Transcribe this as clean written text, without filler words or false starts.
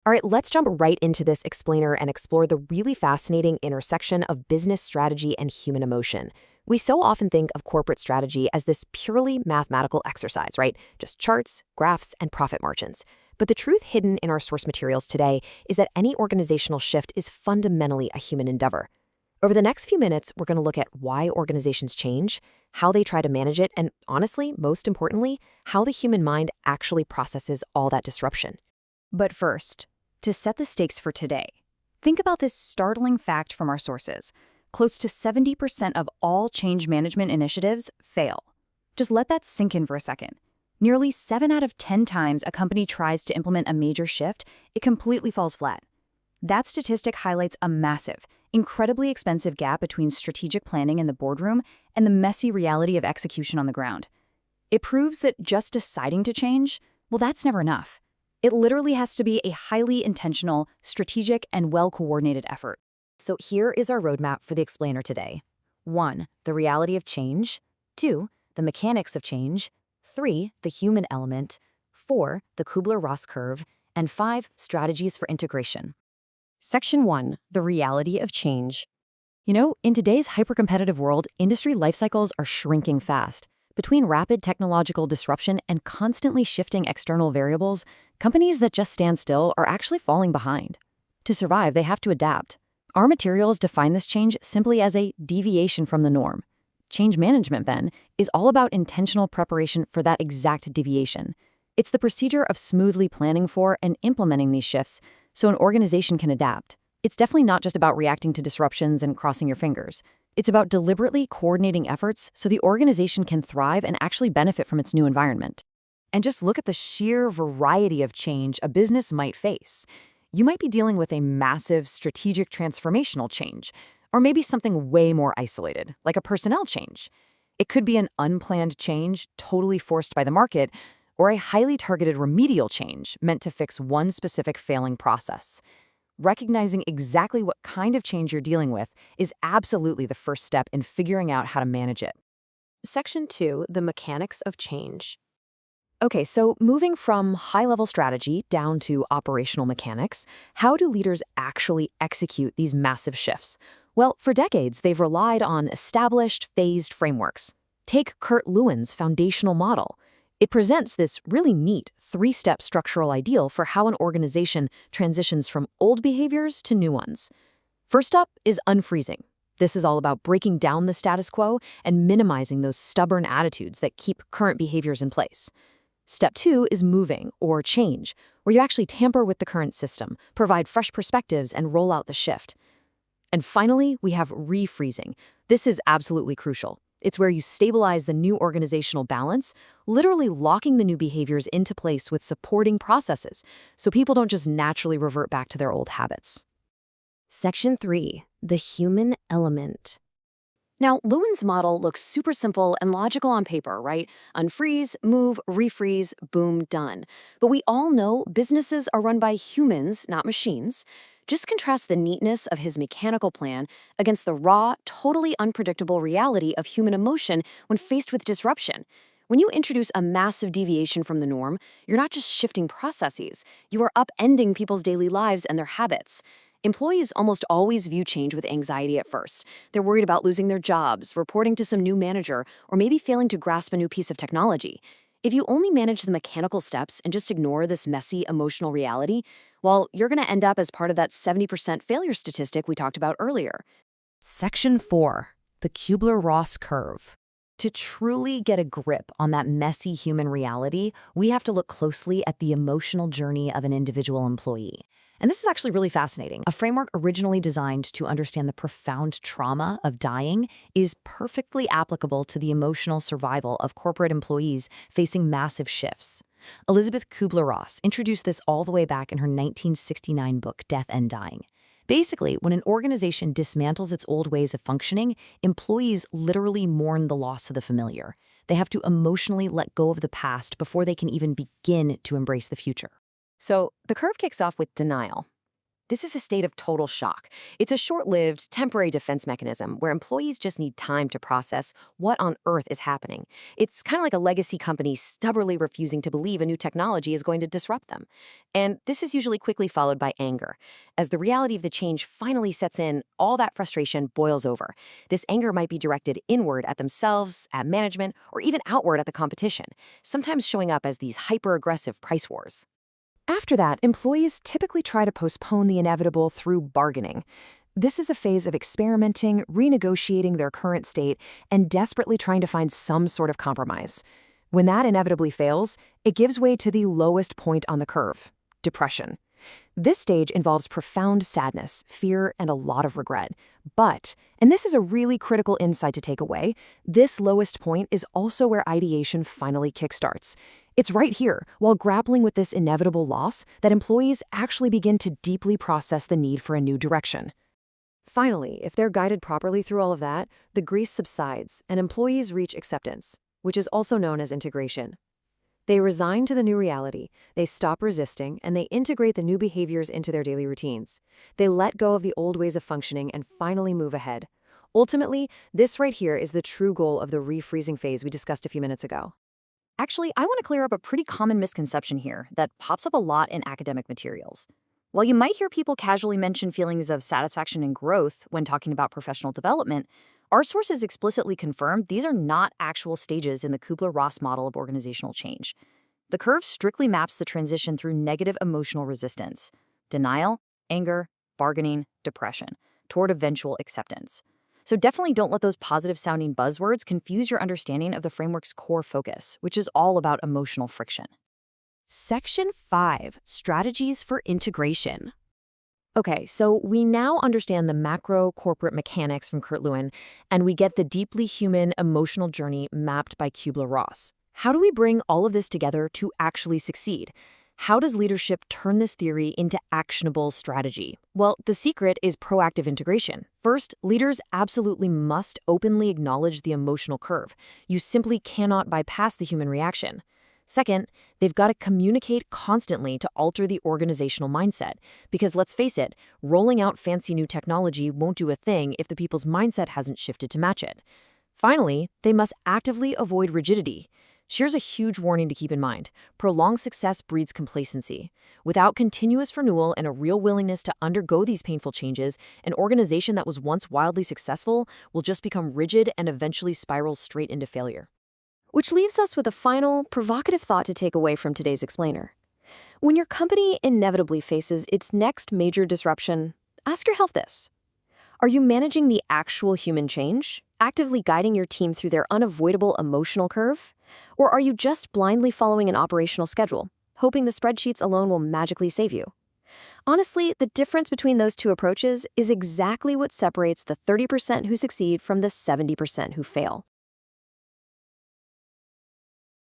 All right, let's jump right into this explainer and explore the really fascinating intersection of business strategy and human emotion. We so often think of corporate strategy as this purely mathematical exercise, right? Just charts, graphs, and profit margins. But the truth hidden in our source materials today is that any organizational shift is fundamentally a human endeavor. Over the next few minutes, we're going to look at why organizations change, how they try to manage it, and honestly, most importantly, how the human mind actually processes all that disruption. But first, to set the stakes for today, think about this startling fact from our sources. Close to 70% of all change management initiatives fail. Just let that sink in for a second. Nearly 7 out of 10 times a company tries to implement a major shift, it completely falls flat. That statistic highlights a massive, incredibly expensive gap between strategic planning in the boardroom and the messy reality of execution on the ground. It proves that just deciding to change, well, that's never enough. It literally has to be a highly intentional, strategic, and well-coordinated effort. So here is our roadmap for the explainer today. 1. The reality of change. 2. The mechanics of change. 3. The human element. 4. The Kubler-Ross curve. And 5. Strategies for integration. Section 1. The reality of change. In today's hyper-competitive world, industry life cycles are shrinking fast. Between rapid technological disruption and constantly shifting external variables, companies that just stand still are actually falling behind. To survive, they have to adapt. Our materials define this change simply as a deviation from the norm. Change management, then, is all about intentional preparation for that exact deviation. It's the procedure of smoothly planning for and implementing these shifts so an organization can adapt. It's definitely not just about reacting to disruptions and crossing your fingers. It's about deliberately coordinating efforts so the organization can thrive and actually benefit from its new environment. And just look at the sheer variety of change a business might face. You might be dealing with a massive strategic transformational change, or maybe something way more isolated, like a personnel change. It could be an unplanned change, totally forced by the market, or a highly targeted remedial change meant to fix one specific failing process. Recognizing exactly what kind of change you're dealing with is absolutely the first step in figuring out how to manage it. Section 2, the mechanics of change. Okay, so moving from high-level strategy down to operational mechanics, how do leaders actually execute these massive shifts? Well, for decades, they've relied on established, phased frameworks. Take Kurt Lewin's foundational model. It presents this really neat 3-step structural ideal for how an organization transitions from old behaviors to new ones. First up is unfreezing. This is all about breaking down the status quo and minimizing those stubborn attitudes that keep current behaviors in place. Step 2 is moving, or change, where you actually tamper with the current system, provide fresh perspectives, and roll out the shift. And finally, we have refreezing. This is absolutely crucial. It's where you stabilize the new organizational balance, literally locking the new behaviors into place with supporting processes, so people don't just naturally revert back to their old habits. Section 3, the human element. Now, Lewin's model looks super simple and logical on paper, right? Unfreeze, move, refreeze, boom, done. But we all know businesses are run by humans, not machines. Just contrast the neatness of his mechanical plan against the raw, totally unpredictable reality of human emotion when faced with disruption. When you introduce a massive deviation from the norm, you're not just shifting processes, you are upending people's daily lives and their habits. Employees almost always view change with anxiety at first. They're worried about losing their jobs, reporting to some new manager, or maybe failing to grasp a new piece of technology. If you only manage the mechanical steps and just ignore this messy emotional reality, well, you're going to end up as part of that 70% failure statistic we talked about earlier. Section 4, the Kubler-Ross curve. To truly get a grip on that messy human reality, we have to look closely at the emotional journey of an individual employee. And this is actually really fascinating. A framework originally designed to understand the profound trauma of dying is perfectly applicable to the emotional survival of corporate employees facing massive shifts. Elizabeth Kubler-Ross introduced this all the way back in her 1969 book, Death and Dying. Basically, when an organization dismantles its old ways of functioning, employees literally mourn the loss of the familiar. They have to emotionally let go of the past before they can even begin to embrace the future. So the curve kicks off with denial. This is a state of total shock. It's a short-lived, temporary defense mechanism where employees just need time to process what on earth is happening. It's kind of like a legacy company stubbornly refusing to believe a new technology is going to disrupt them. And this is usually quickly followed by anger. As the reality of the change finally sets in, all that frustration boils over. This anger might be directed inward at themselves, at management, or even outward at the competition, sometimes showing up as these hyper-aggressive price wars. After that, employees typically try to postpone the inevitable through bargaining. This is a phase of experimenting, renegotiating their current state, and desperately trying to find some sort of compromise. When that inevitably fails, it gives way to the lowest point on the curve: depression. This stage involves profound sadness, fear, and a lot of regret. But, and this is a really critical insight to take away, this lowest point is also where ideation finally kickstarts. It's right here, while grappling with this inevitable loss, that employees actually begin to deeply process the need for a new direction. Finally, if they're guided properly through all of that, the grease subsides and employees reach acceptance, which is also known as integration. They resign to the new reality, they stop resisting, and they integrate the new behaviors into their daily routines. They let go of the old ways of functioning and finally move ahead. Ultimately, this right here is the true goal of the refreezing phase we discussed a few minutes ago. Actually, I want to clear up a pretty common misconception here that pops up a lot in academic materials. While you might hear people casually mention feelings of satisfaction and growth when talking about professional development, our sources explicitly confirm these are not actual stages in the Kubler-Ross model of organizational change. The curve strictly maps the transition through negative emotional resistance, denial, anger, bargaining, depression, toward eventual acceptance. So definitely don't let those positive-sounding buzzwords confuse your understanding of the framework's core focus, which is all about emotional friction. Section 5, Strategies for Integration. Okay, so we now understand the macro corporate mechanics from Kurt Lewin, and we get the deeply human emotional journey mapped by Kubler-Ross. How do we bring all of this together to actually succeed? How does leadership turn this theory into actionable strategy? Well, the secret is proactive integration. First, leaders absolutely must openly acknowledge the emotional curve. You simply cannot bypass the human reaction. Second, they've got to communicate constantly to alter the organizational mindset. Because let's face it, rolling out fancy new technology won't do a thing if the people's mindset hasn't shifted to match it. Finally, they must actively avoid rigidity. Here's a huge warning to keep in mind. Prolonged success breeds complacency. Without continuous renewal and a real willingness to undergo these painful changes, an organization that was once wildly successful will just become rigid and eventually spiral straight into failure. Which leaves us with a final, provocative thought to take away from today's explainer. When your company inevitably faces its next major disruption, ask yourself this. Are you managing the actual human change, actively guiding your team through their unavoidable emotional curve? Or are you just blindly following an operational schedule, hoping the spreadsheets alone will magically save you? Honestly, the difference between those two approaches is exactly what separates the 30% who succeed from the 70% who fail.